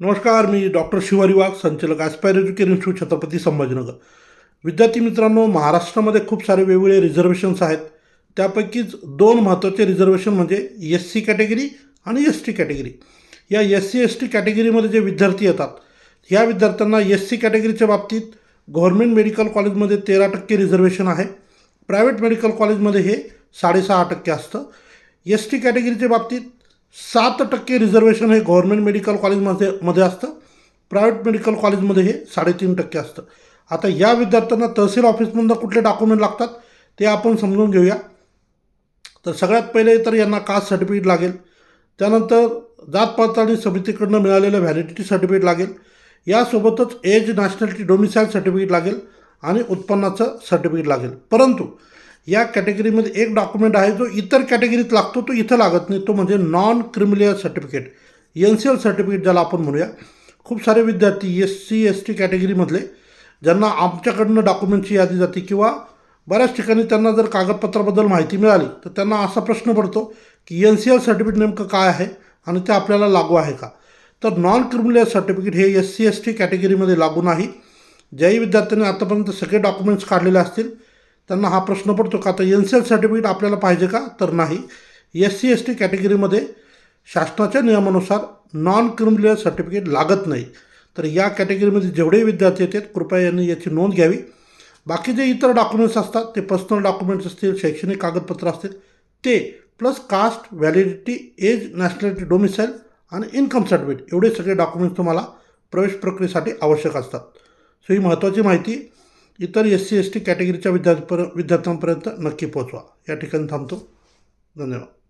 नमस्कार, मी डॉक्टर शिवारी वाघ, संचालक aspire education institute, Chhatrapati Sambhajinagar. विद्यार्थी मित्रांनो, महाराष्ट्रामध्ये खूप सारे वेगवेगळे रिझर्वेशन्स आहेत. त्यापैकीच दोन महत्त्वाचे रिझर्वेशन म्हणजे एस सी कॅटेगरी आणि एस टी कॅटेगरी. या एस सी एस टी कॅटेगरीमध्ये जे विद्यार्थी येतात, ह्या विद्यार्थ्यांना एस सी कॅटेगरीच्या बाबतीत गव्हर्नमेंट मेडिकल कॉलेजमध्ये 13% रिझर्वेशन आहे. प्रायव्हेट मेडिकल कॉलेजमध्ये हे 6.5% असतं. एस टी कॅटेगरीच्या बाबतीत 7% रिझर्वेशन हे गव्हर्नमेंट मेडिकल कॉलेजमध्ये असतं. प्रायव्हेट मेडिकल कॉलेजमध्ये हे 3.5% असतं. आता या विद्यार्थ्यांना तहसील ऑफिसमधून कुठले डॉक्युमेंट लागतात ते आपण समजून घेऊया. तर सगळ्यात पहिले तर यांना कास्ट सर्टिफिकेट लागेल. त्यानंतर जात पडताळणी समितीकडनं मिळालेलं व्हॅलिडिटी सर्टिफिकेट लागेल. यासोबतच एज, नॅशनॅलिटी, डोमिसाईल सर्टिफिकेट लागेल आणि उत्पन्नाचं सर्टिफिकेट लागेल. परंतु या कॅटेगरीमध्ये एक डॉक्युमेंट आहे जो इतर कॅटेगरीत लागतो, तो इथं लागत नाही. तो म्हणजे non creamy layer certificate, NCL certificate ज्याला आपण म्हणूया. खूप सारे विद्यार्थी SC ST कॅटेगरीमधले ज्यांना आमच्याकडनं डॉक्युमेंटची यादी जाते किंवा बऱ्याच ठिकाणी त्यांना जर कागदपत्राबद्दल माहिती मिळाली तर त्यांना असा प्रश्न पडतो की NCL सर्टिफिकेट नेमकं काय आहे आणि ते आपल्याला लागू आहे का. तर नॉन क्रिमिलियर सर्टिफिकेट हे SC ST कॅटेगरीमध्ये लागू नाही. ज्याही विद्यार्थ्यांनी आतापर्यंत सगळे डॉक्युमेंट्स काढलेले असतील त्यांना हा प्रश्न पडतो का आता NCL सर्टिफिकेट आपल्याला पाहिजे का, तर नाही. SC ST कॅटेगरीमध्ये शासनाच्या नियमानुसार नॉन क्रिमिलियर सर्टिफिकेट लागत नाही. तर या कॅटेगरीमध्ये जेवढे विद्यार्थी येतात कृपया यांनी याची नोंद घ्यावी. बाकी जे इतर डॉक्युमेंट्स असतात ते पर्सनल डॉक्युमेंट्स असतील, शैक्षणिक कागदपत्र असतील ते, plus caste, validity, age, nationality, domicile आणि इन्कम सर्टिफिकेट एवढे सगळे डॉक्युमेंट्स तुम्हाला प्रवेश प्रक्रियेसाठी आवश्यक असतात. सो ही महत्त्वाची माहिती इतर SC ST कॅटेगरीच्या विद्यार्थ्यांपर्यंत नक्की पोहोचवा. या ठिकाणी थांबतो. धन्यवाद.